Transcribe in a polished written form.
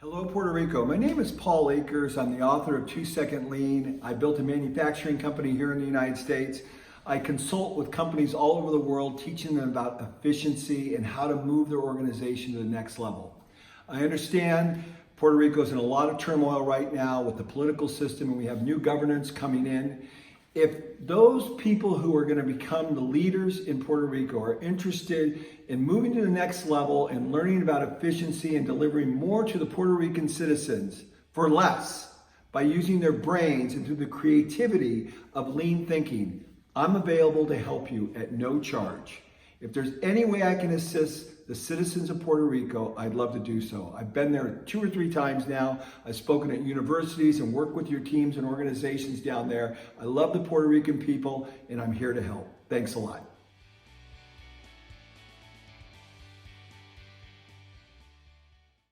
Hello, Puerto Rico. My name is Paul Akers. I'm the author of 2 Second Lean. I built a manufacturing company here in the United States. I consult with companies all over the world, teaching them about efficiency and how to move their organization to the next level. I understand Puerto Rico is in a lot of turmoil right now with the political system, and we have new governance coming in. If those people who are going to become the leaders in Puerto Rico are interested in moving to the next level and learning about efficiency and delivering more to the Puerto Rican citizens for less by using their brains and through the creativity of lean thinking, I'm available to help you at no charge. If there's any way I can assist the citizens of Puerto Rico, I'd love to do so. I've been there 2 or 3 times now. I've spoken at universities and worked with your teams and organizations down there. I love the Puerto Rican people, and I'm here to help. Thanks a lot.